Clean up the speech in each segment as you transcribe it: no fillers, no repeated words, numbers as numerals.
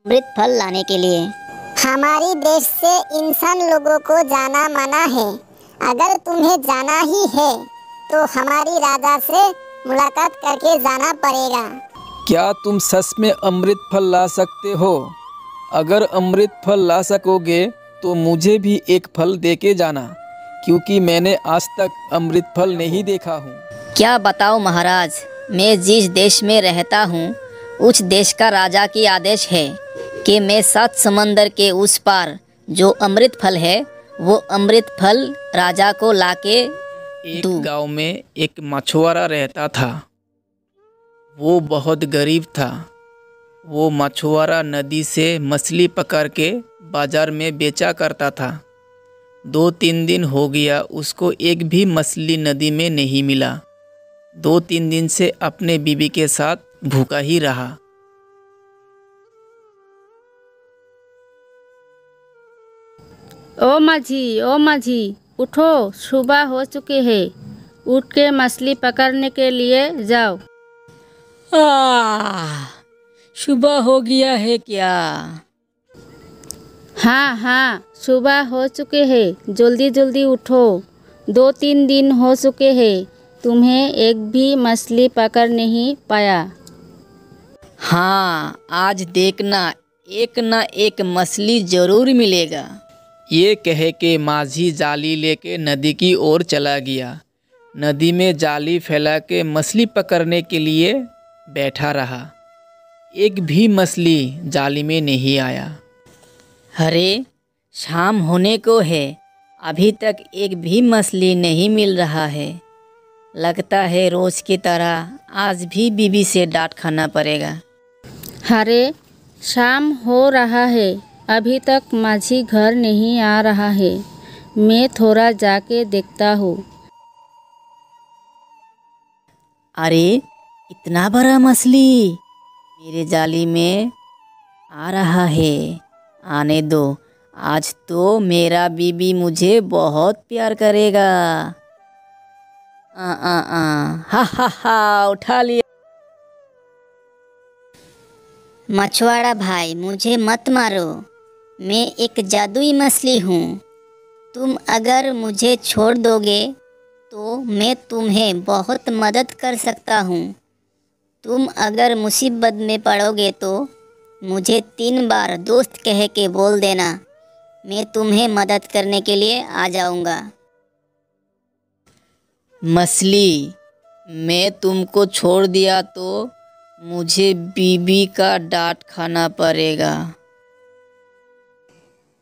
अमृत फल लाने के लिए। हमारी देश से इंसान लोगों को जाना मना है। अगर तुम्हें जाना ही है तो हमारी राजा से मुलाकात करके जाना पड़ेगा। क्या तुम सच में अमृत फल ला सकते हो? अगर अमृत फल ला सकोगे तो मुझे भी एक फल देके जाना, क्योंकि मैंने आज तक अमृत फल नहीं देखा हूँ। क्या बताओ महाराज, मैं जिस देश में रहता हूँ उस देश का राजा की आदेश है कि मैं 7 समंदर के उस पार जो अमृत फल है वो अमृत फल राजा को लाके दूँ। एक गांव में एक मछुआरा रहता था। वो बहुत गरीब था। वो मछुआरा नदी से मछली पकड़ के बाजार में बेचा करता था। 2-3 दिन हो गया उसको एक भी मछली नदी में नहीं मिला। 2-3 दिन से अपने बीवी के साथ भूखा ही रहा। ओ माझी उठो, सुबह हो चुके हैं। उठ के मछली पकड़ने के लिए जाओ। सुबह हो गया है क्या? हाँ, सुबह हो चुके हैं। जल्दी जल्दी उठो। 2-3 दिन हो चुके हैं, तुम्हें एक भी मछली पकड़ नहीं पाया। हाँ, आज देखना एक ना एक मछली जरूर मिलेगा। ये कह के माझी जाली लेके नदी की ओर चला गया। नदी में जाली फैला के मछली पकड़ने के लिए बैठा रहा। एक भी मछली जाली में नहीं आया। अरे, शाम होने को है, अभी तक एक भी मछली नहीं मिल रहा है। लगता है रोज की तरह आज भी बीवी से डांट खाना पड़ेगा। अरे, शाम हो रहा है, अभी तक माझी घर नहीं आ रहा है। मैं थोड़ा जाके देखता हूँ। अरे, इतना बड़ा मछली मेरे जाली में आ रहा है। आने दो, आज तो मेरा बीबी मुझे बहुत प्यार करेगा। हा, उठा लिया। मछुआरा भाई, मुझे मत मारो। मैं एक जादुई मछली हूँ। तुम अगर मुझे छोड़ दोगे तो मैं तुम्हें बहुत मदद कर सकता हूँ। तुम अगर मुसीबत में पड़ोगे तो मुझे 3 बार दोस्त कह के बोल देना। मैं तुम्हें मदद करने के लिए आ जाऊँगा। मछली, मैं तुमको छोड़ दिया तो मुझे बीबी का डांट खाना पड़ेगा।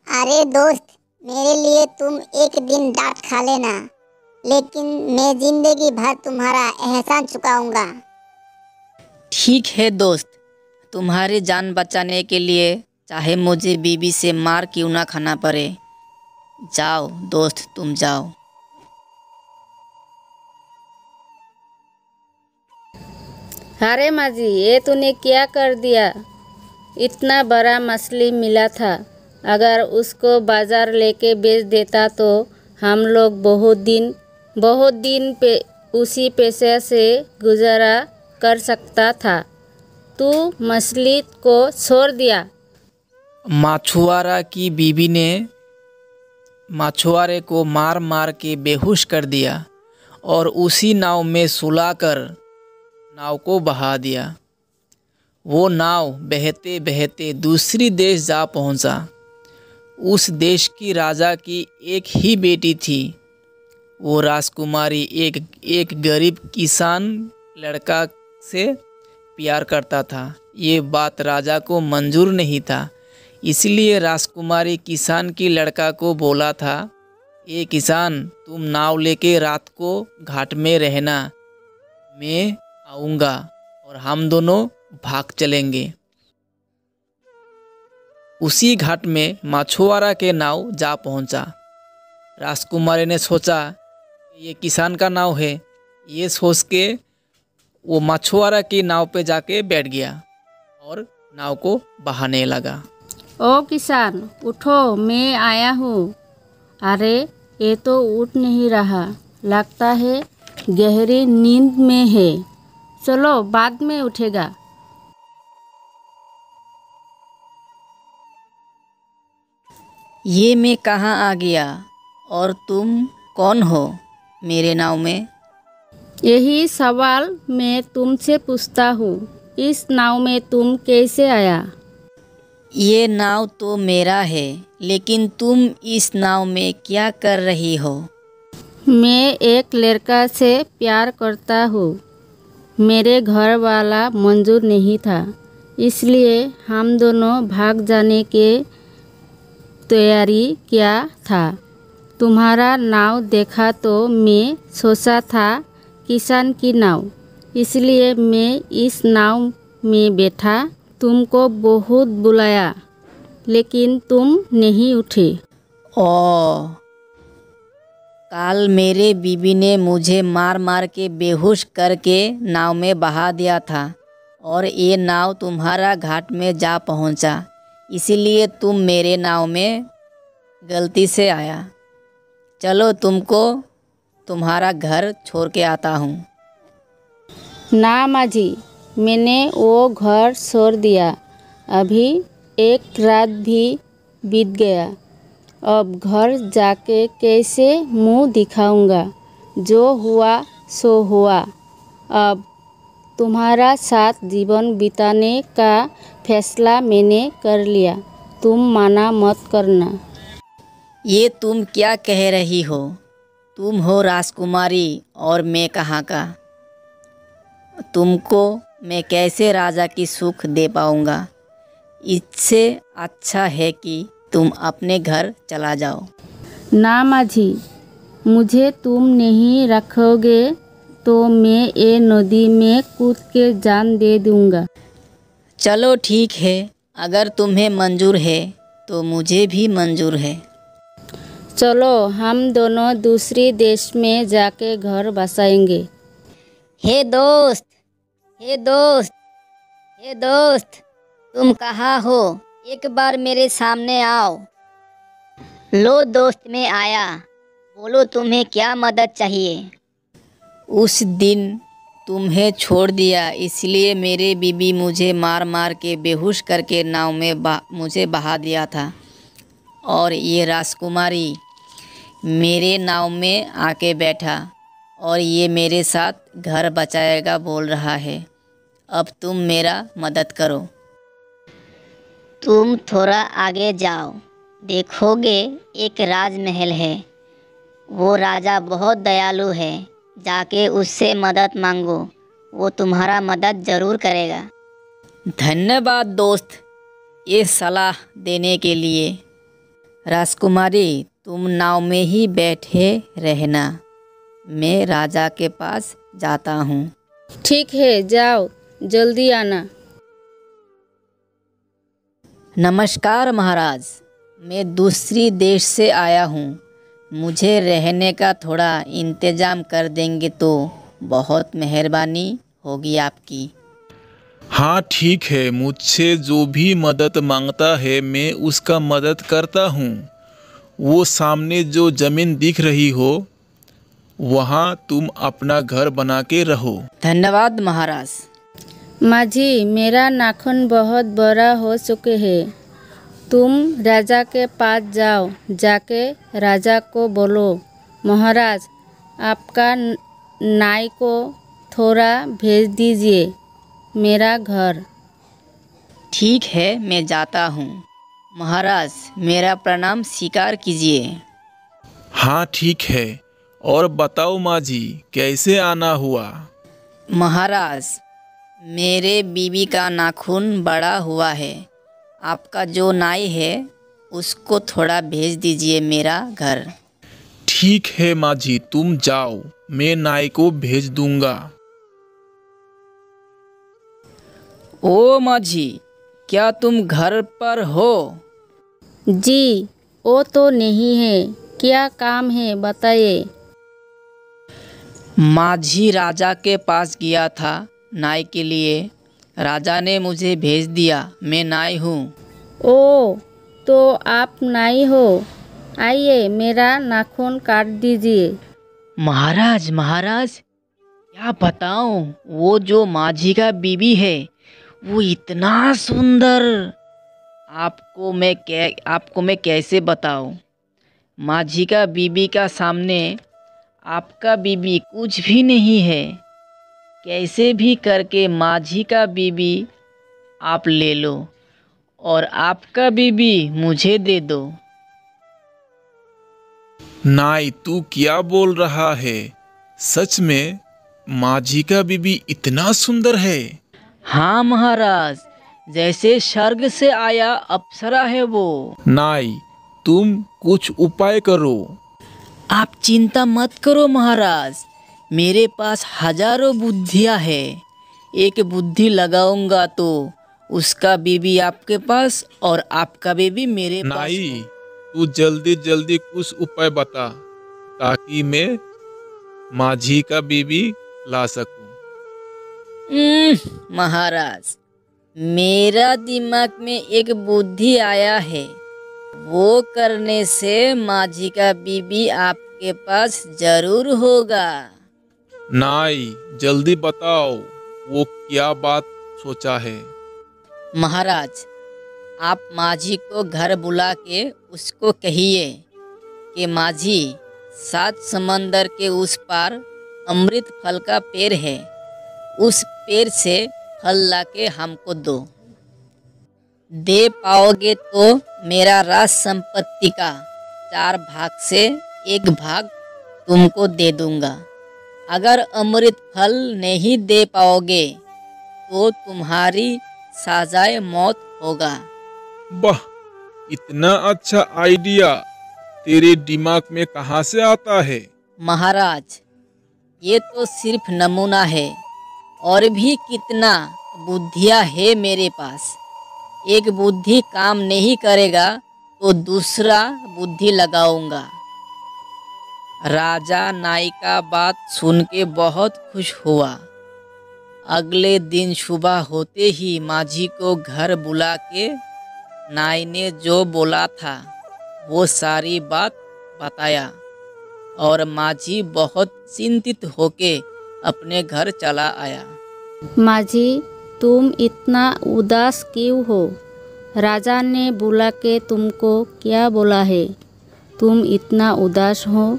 अरे दोस्त, मेरे लिए तुम एक दिन डांट खा लेना, लेकिन मैं जिंदगी भर तुम्हारा एहसान चुकाऊंगा। ठीक है दोस्त, तुम्हारी जान बचाने के लिए चाहे मुझे बीबी से मार क्यों ना खाना पड़े। जाओ दोस्त, तुम जाओ। अरे माझी, ये तूने क्या कर दिया? इतना बड़ा मछली मिला था। अगर उसको बाजार लेके बेच देता तो हम लोग बहुत दिन पे उसी पैसे से गुजारा कर सकता था। तू मछली को छोड़ दिया। मछुआरा की बीवी ने मछुआरे को मार मार के बेहोश कर दिया और उसी नाव में सुलाकर नाव को बहा दिया। वो नाव बहते बहते दूसरी देश जा पहुंचा। उस देश की राजा की एक ही बेटी थी। वो राजकुमारी एक गरीब किसान लड़का से प्यार करता था। ये बात राजा को मंजूर नहीं था, इसलिए राजकुमारी किसान की लड़का को बोला था, ये किसान, तुम नाव लेके रात को घाट में रहना, मैं आऊँगा और हम दोनों भाग चलेंगे। उसी घाट में मछुआरा के नाव जा पहुंचा। राजकुमारी ने सोचा ये किसान का नाव है। ये सोच के वो मछुआरा की नाव पे जाके बैठ गया और नाव को बहाने लगा। ओ किसान, उठो, मैं आया हूँ। अरे, ये तो उठ नहीं रहा, लगता है गहरी नींद में है। चलो, बाद में उठेगा। ये मैं कहाँ आ गया और तुम कौन हो मेरे नाव में? यही सवाल मैं तुमसे पूछता हूँ। इस नाव में तुम कैसे आया? ये नाव तो मेरा है, लेकिन तुम इस नाव में क्या कर रही हो? मैं एक लड़का से प्यार करता हूँ। मेरे घर वाला मंजूर नहीं था, इसलिए हम दोनों भाग जाने के तैयारी किया था। तुम्हारा नाव देखा तो मैं सोचा था किसान की नाव, इसलिए मैं इस नाव में बैठा। तुमको बहुत बुलाया, लेकिन तुम नहीं उठे। ओ, कल मेरे बीबी ने मुझे मार मार के बेहोश करके नाव में बहा दिया था और ये नाव तुम्हारा घाट में जा पहुंचा, इसीलिए तुम मेरे नाव में गलती से आया। चलो तुमको तुम्हारा घर छोड़ के आता हूँ। ना माझी, मैंने वो घर छोड़ दिया। अभी एक रात भी बीत गया। अब घर जाके कैसे मुंह दिखाऊंगा? जो हुआ सो हुआ। अब तुम्हारा साथ जीवन बिताने का फैसला मैंने कर लिया। तुम मना मत करना। ये तुम क्या कह रही हो? तुम हो राजकुमारी और मैं कहाँ का? तुमको मैं कैसे राजा की सुख दे पाऊँगा? इससे अच्छा है कि तुम अपने घर चला जाओ। ना माझी, मुझे तुम नहीं रखोगे तो मैं ये नदी में कूद के जान दे दूँगा। चलो ठीक है, अगर तुम्हें मंजूर है तो मुझे भी मंजूर है। चलो हम दोनों दूसरी देश में जाके घर बसाएंगे। हे दोस्त, हे दोस्त, हे दोस्त, तुम कहाँ हो? एक बार मेरे सामने आओ। लो दोस्त, मैं आया। बोलो तुम्हें क्या मदद चाहिए? उस दिन तुम्हें छोड़ दिया, इसलिए मेरे बीबी मुझे मार मार के बेहोश करके नाव में मुझे बहा दिया था और ये राजकुमारी मेरे नाव में आके बैठा और ये मेरे साथ घर बचाएगा बोल रहा है। अब तुम मेरा मदद करो। तुम थोड़ा आगे जाओ, देखोगे एक राजमहल है। वो राजा बहुत दयालु है, जाके उससे मदद मांगो, वो तुम्हारा मदद ज़रूर करेगा। धन्यवाद दोस्त, ये सलाह देने के लिए। राजकुमारी, तुम नाव में ही बैठे रहना, मैं राजा के पास जाता हूँ। ठीक है, जाओ, जल्दी आना। नमस्कार महाराज, मैं दूसरी देश से आया हूँ। मुझे रहने का थोड़ा इंतज़ाम कर देंगे तो बहुत मेहरबानी होगी आपकी। हाँ ठीक है, मुझसे जो भी मदद मांगता है मैं उसका मदद करता हूँ। वो सामने जो ज़मीन दिख रही हो वहाँ तुम अपना घर बना के रहो। धन्यवाद महाराज। माझी, मेरा नाखून बहुत बड़ा हो चुके हैं। तुम राजा के पास जाओ, जाके राजा को बोलो, महाराज आपका नाई को थोड़ा भेज दीजिए मेरा घर। ठीक है, मैं जाता हूँ। महाराज, मेरा प्रणाम स्वीकार कीजिए। हाँ ठीक है, और बताओ माझी कैसे आना हुआ? महाराज, मेरे बीबी का नाखून बड़ा हुआ है। आपका जो नाई है उसको थोड़ा भेज दीजिए मेरा घर। ठीक है माझी, तुम जाओ, मैं नाई को भेज दूंगा। ओ माझी, क्या तुम घर पर हो? जी, वो तो नहीं है। क्या काम है बताइए। माझी राजा के पास गया था नाई के लिए। राजा ने मुझे भेज दिया, मैं नाई हूँ। ओ, तो आप नाई हो। आइए, मेरा नाखून काट दीजिए। महाराज, महाराज, क्या बताऊं, वो जो माझी का बीबी है वो इतना सुंदर, आपको मैं कैसे बताऊं? माझी का बीबी का सामने आपका बीबी कुछ भी नहीं है। कैसे भी करके माझी का बीबी आप ले लो और आपका बीबी मुझे दे दो। नाई, तू क्या बोल रहा है? सच में माझी का बीबी इतना सुंदर है? हाँ महाराज, जैसे स्वर्ग से आया अप्सरा है वो। नाई, तुम कुछ उपाय करो। आप चिंता मत करो महाराज, मेरे पास हजारों बुद्धियाँ है। एक बुद्धि लगाऊंगा तो उसका बीबी आपके पास और आपका बीबी मेरे पास। नाई, तू जल्दी जल्दी कुछ उपाय बता ताकि मैं माझी का बीबी ला सकूं। महाराज, मेरा दिमाग में एक बुद्धि आया है। वो करने से माझी का बीबी आपके पास जरूर होगा। नाई, जल्दी बताओ, वो क्या बात सोचा है? महाराज, आप माझी को घर बुला के उसको कहिए कि माझी, 7 समंदर के उस पार अमृत फल का पेड़ है, उस पेड़ से फल लाके हमको दो। दे पाओगे तो मेरा राज संपत्ति का 4 भाग से 1 भाग तुमको दे दूंगा। अगर अमृत फल नहीं दे पाओगे तो तुम्हारी सजाए मौत होगा। वाह, इतना अच्छा आइडिया तेरे दिमाग में कहाँ से आता है? महाराज, ये तो सिर्फ नमूना है, और भी कितना बुद्धियाँ है मेरे पास। एक बुद्धि काम नहीं करेगा तो दूसरा बुद्धि लगाऊंगा। राजा नाई का बात सुन के बहुत खुश हुआ। अगले दिन सुबह होते ही माझी को घर बुला के नाई ने जो बोला था वो सारी बात बताया और माझी बहुत चिंतित होके अपने घर चला आया। माझी, तुम इतना उदास क्यों हो? राजा ने बुला के तुमको क्या बोला है? तुम इतना उदास हो?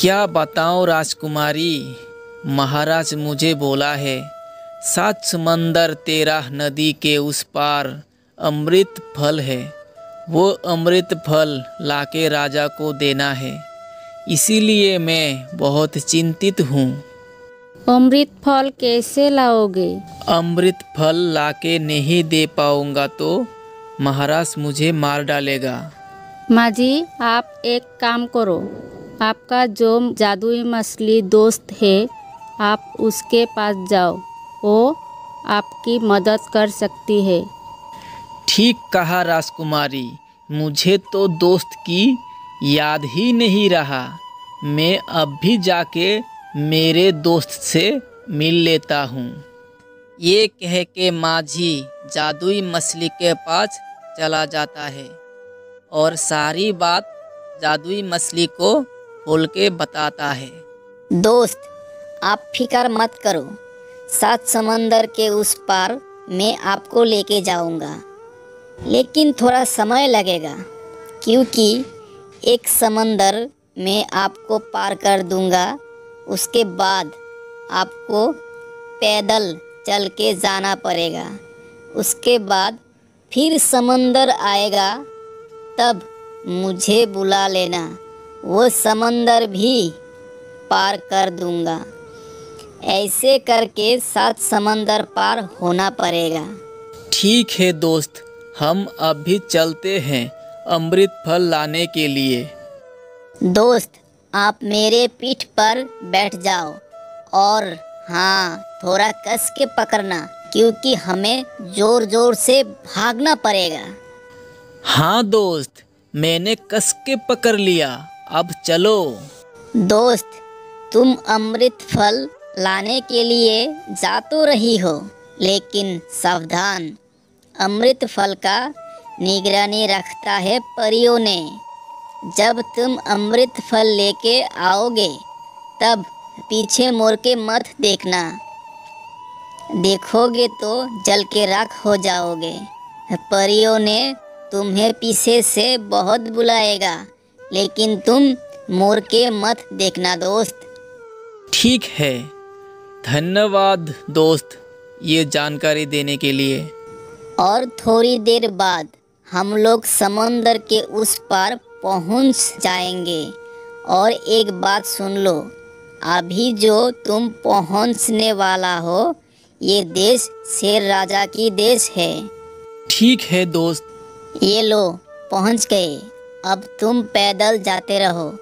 क्या बताऊं राजकुमारी, महाराज मुझे बोला है 7 समंदर 13 नदी के उस पार अमृत फल है। वो अमृत फल लाके राजा को देना है, इसीलिए मैं बहुत चिंतित हूँ। अमृत फल कैसे लाओगे? अमृत फल लाके नहीं दे पाऊंगा तो महाराज मुझे मार डालेगा। माझी, आप एक काम करो, आपका जो जादुई मछली दोस्त है, आप उसके पास जाओ, वो आपकी मदद कर सकती है। ठीक कहा राजकुमारी, मुझे तो दोस्त की याद ही नहीं रहा। मैं अब भी जाके मेरे दोस्त से मिल लेता हूँ। ये कह के माझी जादुई मछली के पास चला जाता है और सारी बात जादुई मछली को खोल के बताता है। दोस्त, आप फिक्र मत करो, 7 समंदर के उस पार मैं आपको लेके जाऊंगा, लेकिन थोड़ा समय लगेगा, क्योंकि एक समंदर मैं आपको पार कर दूंगा। उसके बाद आपको पैदल चल के जाना पड़ेगा। उसके बाद फिर समंदर आएगा, तब मुझे बुला लेना, वो समंदर भी पार कर दूंगा। ऐसे करके 7 समंदर पार होना पड़ेगा। ठीक है दोस्त, हम अभी चलते हैं अमृत फल लाने के लिए। दोस्त, आप मेरे पीठ पर बैठ जाओ और हाँ, थोड़ा कस के पकड़ना, क्योंकि हमें जोर जोर से भागना पड़ेगा। हाँ दोस्त, मैंने कस के पकड़ लिया, अब चलो। दोस्त, तुम अमृत फल लाने के लिए जा तो रही हो, लेकिन सावधान, अमृत फल का निगरानी रखता है परियों ने। जब तुम अमृत फल लेके आओगे तब पीछे मुड़ के मत देखना, देखोगे तो जल के राख हो जाओगे। परियों ने तुम्हें पीछे से बहुत बुलाएगा, लेकिन तुम मुड़ के मत देखना दोस्त। ठीक है, धन्यवाद दोस्त ये जानकारी देने के लिए। और थोड़ी देर बाद हम लोग समंदर के उस पार पहुंच जाएंगे। और एक बात सुन लो, अभी जो तुम पहुंचने वाला हो, ये देश शेर राजा की देश है। ठीक है दोस्त। ये लो, पहुंच गए। अब तुम पैदल जाते रहो।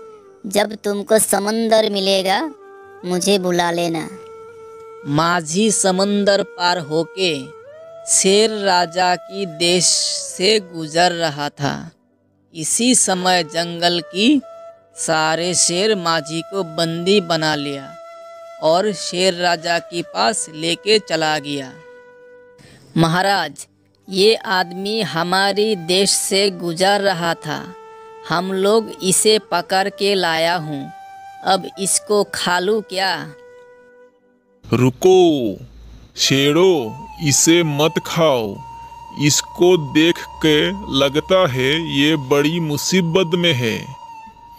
जब तुमको समंदर मिलेगा मुझे बुला लेना। माझी समंदर पार होके शेर राजा की देश से गुजर रहा था। इसी समय जंगल की सारे शेर माझी को बंदी बना लिया और शेर राजा के पास लेके चला गया। महाराज, ये आदमी हमारी देश से गुजर रहा था। हम लोग इसे पकड़ के लाया हूँ। अब इसको खा लूँ क्या? रुको शेरों, इसे मत खाओ। इसको देख के लगता है ये बड़ी मुसीबत में है।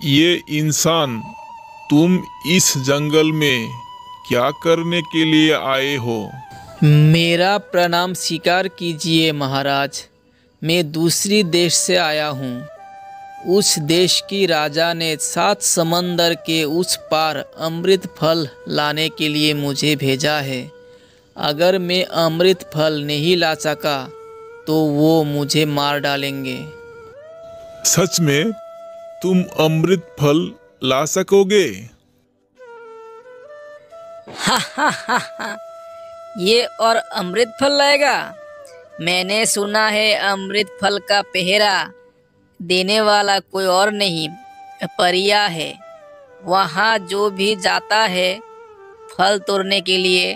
ये इंसान, तुम इस जंगल में क्या करने के लिए आए हो? मेरा प्रणाम स्वीकार कीजिए महाराज। मैं दूसरी देश से आया हूँ। उस देश की राजा ने 7 समंदर के उस पार अमृत फल लाने के लिए मुझे भेजा है। अगर मैं अमृत फल नहीं ला सका तो वो मुझे मार डालेंगे। सच में तुम अमृत फल ला सकोगे? हा हा हा हा, ये और अमृत फल लाएगा? मैंने सुना है अमृत फल का पहरा देने वाला कोई और नहीं, परिया है। वहाँ जो भी जाता है फल तोड़ने के लिए,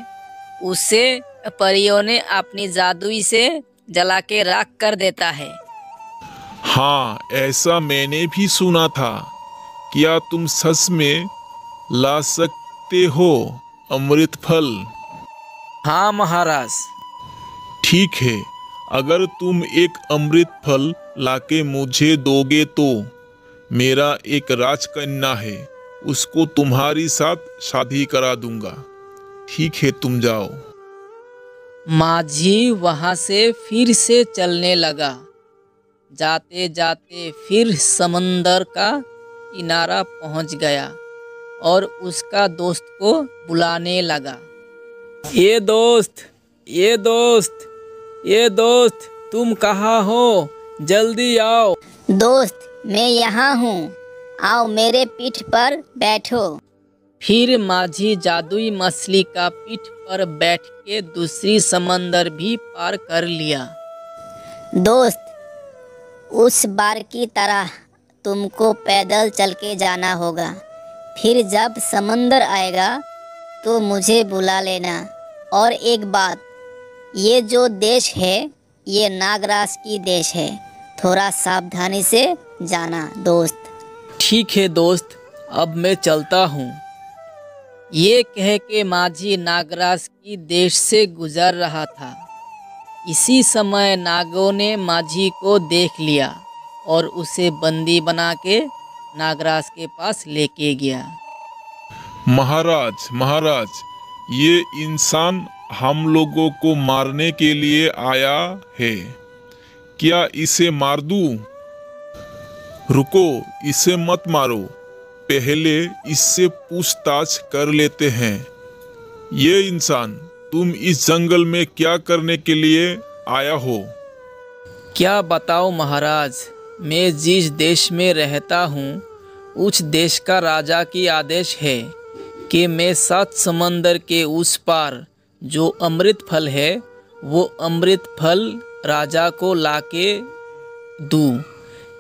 उसे परियों ने अपनी जादुई से जला के राख कर देता है। हाँ, ऐसा मैंने भी सुना था। क्या तुम सच में ला सकते हो अमृत फल? हाँ महाराज। ठीक है, अगर तुम एक अमृत फल लाके मुझे दोगे तो मेरा एक राजकन्या है, उसको तुम्हारी साथ शादी करा दूंगा। ठीक है, तुम जाओ। माझी वहाँ से फिर से चलने लगा। जाते जाते फिर समंदर का किनारा पहुँच गया और उसका दोस्त को बुलाने लगा। ये दोस्त, ये दोस्त, ये दोस्त, तुम कहाँ हो? जल्दी आओ। दोस्त, मैं यहाँ हूँ। आओ मेरे पीठ पर बैठो। फिर माझी जादुई मछली का पीठ पर बैठ के दूसरी समंदर भी पार कर लिया। दोस्त, उस बार की तरह तुमको पैदल चल के जाना होगा। फिर जब समंदर आएगा तो मुझे बुला लेना। और एक बात, ये जो देश है ये नागराज की देश है। थोड़ा सावधानी से जाना दोस्त। ठीक है दोस्त, अब मैं चलता हूँ। ये कह के माझी नागराज की देश से गुजर रहा था। इसी समय नागों ने माझी को देख लिया और उसे बंदी बना के नागराज के पास लेके गया। महाराज, महाराज, ये इंसान हम लोगों को मारने के लिए आया है। क्या इसे मार दूं? रुको, इसे मत मारो। पहले इससे पूछताछ कर लेते हैं। ये इंसान, तुम इस जंगल में क्या करने के लिए आया हो? क्या बताओ महाराज, मैं जिस देश में रहता हूँ उस देश का राजा की आदेश है कि मैं 7 समंदर के उस पार जो अमृत फल है वो अमृत फल राजा को लाके दूँ,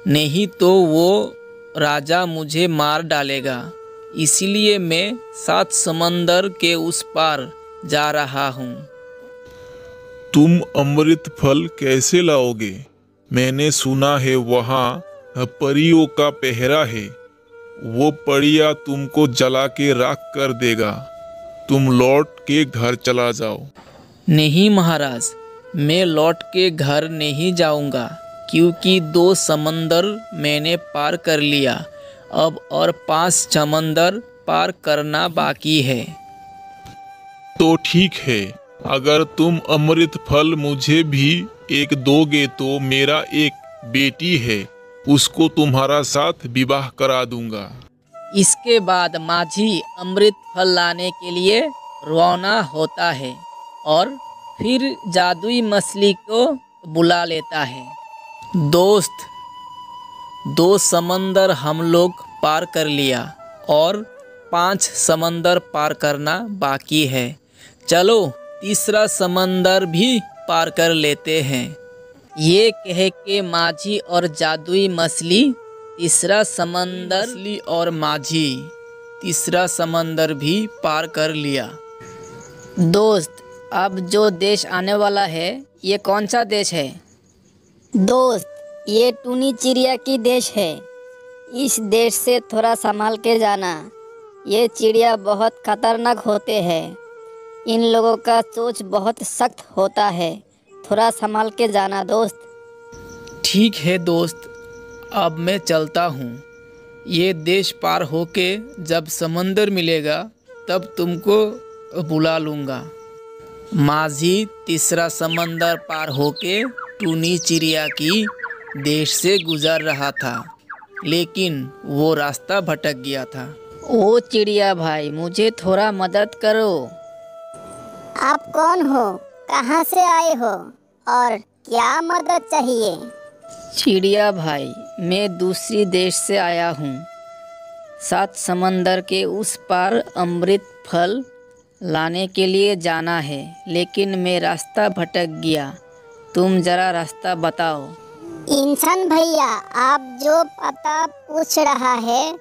नहीं तो वो राजा मुझे मार डालेगा। इसलिए मैं 7 समंदर के उस पार जा रहा हूँ। तुम अमृत फल कैसे लाओगे? मैंने सुना है वहाँ परियों का पहरा है। वो परिया तुमको जला के राख कर देगा। तुम लौट के घर चला जाओ। नहीं महाराज, मैं लौट के घर नहीं जाऊंगा, क्योंकि 2 समंदर मैंने पार कर लिया, अब और 5 समंदर पार करना बाकी है। तो ठीक है, अगर तुम अमृत फल मुझे भी एक दोगे तो मेरा एक बेटी है, उसको तुम्हारा साथ विवाह करा दूंगा। इसके बाद माझी अमृत फल लाने के लिए रवाना होता है और फिर जादुई मछली को बुला लेता है। दोस्त, 2 समंदर हम लोग पार कर लिया और 5 समंदर पार करना बाकी है। चलो तीसरा समंदर भी पार कर लेते हैं। ये कह के माझी और जादुई मछली तीसरा समंदर भी पार कर लिया। दोस्त, अब जो देश आने वाला है ये कौन सा देश है? दोस्त, ये टूनी चिड़िया की देश है। इस देश से थोड़ा संभाल के जाना। ये चिड़िया बहुत खतरनाक होते हैं। इन लोगों का सोच बहुत सख्त होता है। थोड़ा संभाल के जाना दोस्त। ठीक है दोस्त, अब मैं चलता हूँ। ये देश पार होके जब समंदर मिलेगा तब तुमको बुला लूँगा। माझी तीसरा समंदर पार होके टूनी चिड़िया की देश से गुजर रहा था, लेकिन वो रास्ता भटक गया था। ओ चिड़िया भाई, मुझे थोड़ा मदद करो। आप कौन हो? कहाँ से आए हो? और क्या मदद चाहिए? चिड़िया भाई, मैं दूसरी देश से आया हूँ। 7 समंदर के उस पार अमृत फल लाने के लिए जाना है, लेकिन मैं रास्ता भटक गया। तुम जरा रास्ता बताओ। इंसान भैया, आप जो पता पूछ रहा है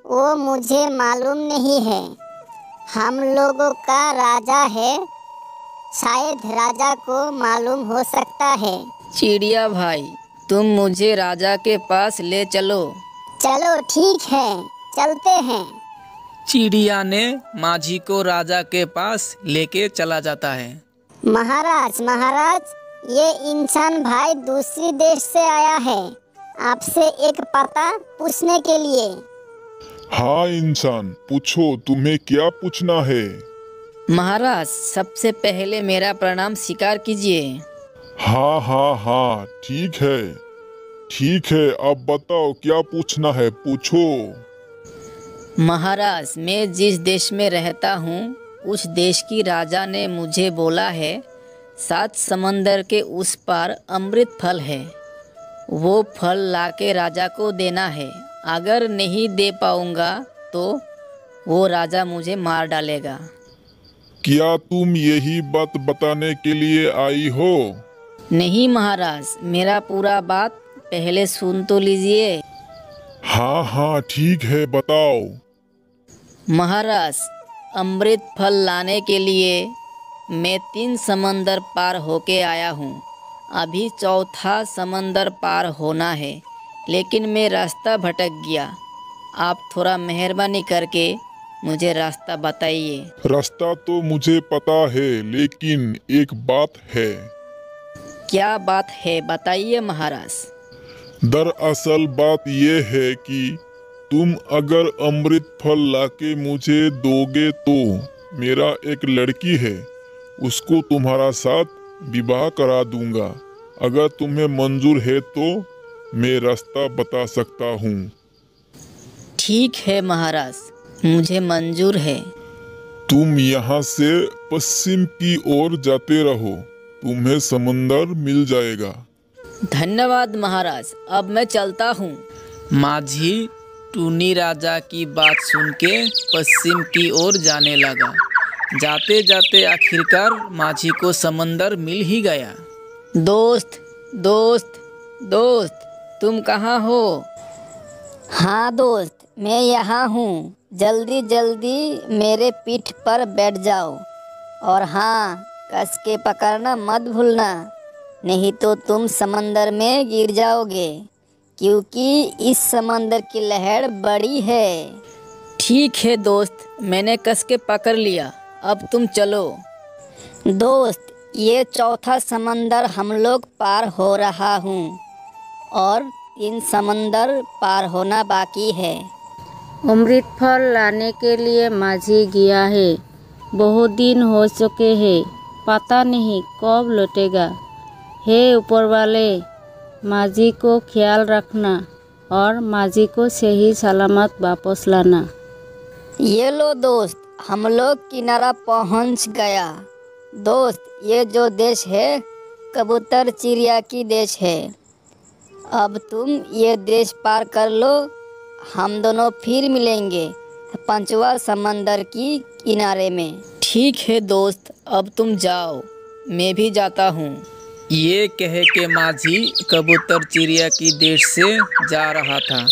वो मुझे मालूम नहीं है। हम लोगों का राजा है, शायद राजा को मालूम हो सकता है। चिड़िया भाई, तुम मुझे राजा के पास ले चलो। चलो ठीक है, चलते हैं। चिड़िया ने माझी को राजा के पास लेके चला जाता है। महाराज, ये इंसान भाई दूसरी देश से आया है आपसे एक पता पूछने के लिए। हाँ इंसान, पूछो, तुम्हें क्या पूछना है? महाराज, सबसे पहले मेरा प्रणाम स्वीकार कीजिए। हाँ, ठीक है, अब बताओ क्या पूछना है, पूछो। महाराज, मैं जिस देश में रहता हूँ उस देश की राजा ने मुझे बोला है 7 समंदर के उस पार अमृत फल है। वो फल लाके राजा को देना है। अगर नहीं दे पाऊँगा तो वो राजा मुझे मार डालेगा। क्या तुम यही बात बताने के लिए आई हो? नहीं महाराज, मेरा पूरा बात पहले सुन तो लीजिए। हाँ, ठीक है, बताओ। महाराज, अमृत फल लाने के लिए मैं 3 समंदर पार होके आया हूँ। अभी 4था समंदर पार होना है, लेकिन मैं रास्ता भटक गया। आप थोड़ा मेहरबानी करके मुझे रास्ता बताइए। रास्ता तो मुझे पता है, लेकिन एक बात है। क्या बात है, बताइए महाराज। दरअसल बात ये है कि तुम अगर अमृत फल लाके मुझे दोगे तो मेरा एक लड़की है, उसको तुम्हारा साथ विवाह करा दूंगा। अगर तुम्हें मंजूर है तो मैं रास्ता बता सकता हूँ। ठीक है महाराज, मुझे मंजूर है। तुम यहाँ से पश्चिम की ओर जाते रहो, तुम्हें समंदर मिल जाएगा। धन्यवाद महाराज, अब मैं चलता हूँ। माझी टूनी राजा की बात सुन के पश्चिम की ओर जाने लगा। जाते जाते आखिरकार माझी को समंदर मिल ही गया। दोस्त, तुम कहाँ हो? हाँ दोस्त, मैं यहाँ हूँ। जल्दी मेरे पीठ पर बैठ जाओ। और हाँ, कस के पकड़ना मत भूलना, नहीं तो तुम समंदर में गिर जाओगे, क्योंकि इस समंदर की लहर बड़ी है। ठीक है दोस्त, मैंने कस के पकड़ लिया। अब तुम चलो। दोस्त, ये चौथा समंदर हम लोग पार हो रहा हूँ और 3 समंदर पार होना बाकी है। अमृत फल लाने के लिए माझी गया है। बहुत दिन हो चुके हैं, पता नहीं कब लौटेगा। हे ऊपर वाले, माझी को ख्याल रखना और माझी को सही सलामत वापस लाना। ये लो दोस्त, हम लोग किनारा पहुँच गया। दोस्त, ये जो देश है कबूतर चिड़िया की देश है। अब तुम ये देश पार कर लो, हम दोनों फिर मिलेंगे 5वां समंदर की किनारे में। ठीक है दोस्त, अब तुम जाओ, मैं भी जाता हूँ। ये कह के माझी कबूतर चिड़िया की देश से जा रहा था।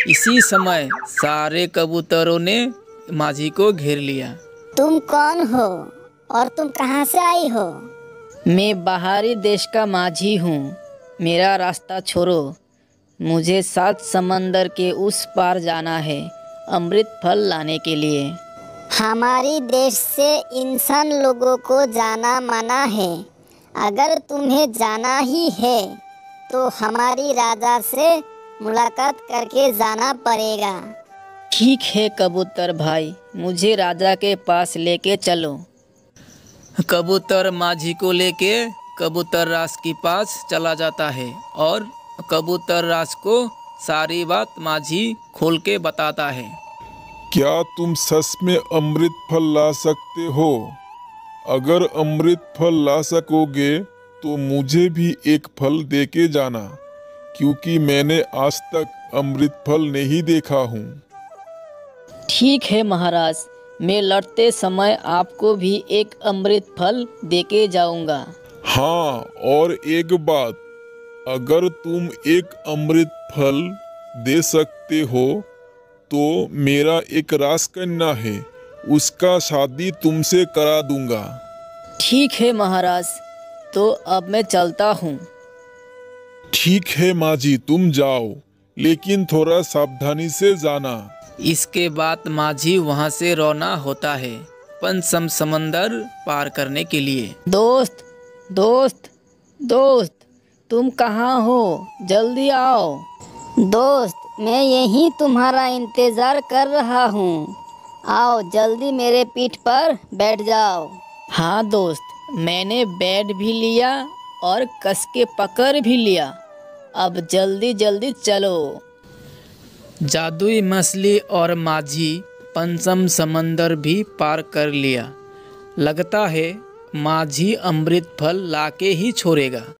इसी समय सारे कबूतरों ने माझी को घेर लिया। तुम कौन हो और तुम कहाँ से आई हो? मैं बाहरी देश का माझी हूँ, मेरा रास्ता छोड़ो। मुझे 7 समंदर के उस पार जाना है अमृत फल लाने के लिए। हमारी देश से इंसान लोगों को जाना मना है। अगर तुम्हें जाना ही है तो हमारी राजा से मुलाकात करके जाना पड़ेगा। ठीक है कबूतर भाई, मुझे राजा के पास लेके चलो। कबूतर माझी को लेके कबूतर राज के पास चला जाता है और कबूतर राज को सारी बात माझी खोल के बताता है। क्या तुम सच में अमृत फल ला सकते हो? अगर अमृत फल ला सकोगे तो मुझे भी एक फल देके जाना, क्योंकि मैंने आज तक अमृत फल नहीं देखा हूँ। ठीक है महाराज, मैं लौटते समय आपको भी एक अमृत फल देके जाऊंगा। हाँ, और एक बात, अगर तुम एक अमृत फल दे सकते हो तो मेरा एक राजकन्या है, उसका शादी तुमसे करा दूंगा। ठीक है महाराज, तो अब मैं चलता हूँ। ठीक है माझी, तुम जाओ, लेकिन थोड़ा सावधानी से जाना। इसके बाद माझी वहाँ से रवाना होता है 5 समंदर पार करने के लिए। दोस्त दोस्त दोस्त, तुम कहाँ हो? जल्दी आओ। दोस्त, मैं यहीं तुम्हारा इंतज़ार कर रहा हूँ। आओ जल्दी मेरे पीठ पर बैठ जाओ। हाँ दोस्त, मैंने बैठ भी लिया और कस के पकड़ भी लिया। अब जल्दी जल्दी चलो। जादुई मछली और माझी 5 समंदर भी पार कर लिया। लगता है माझी अमृत फल लाके ही छोड़ेगा।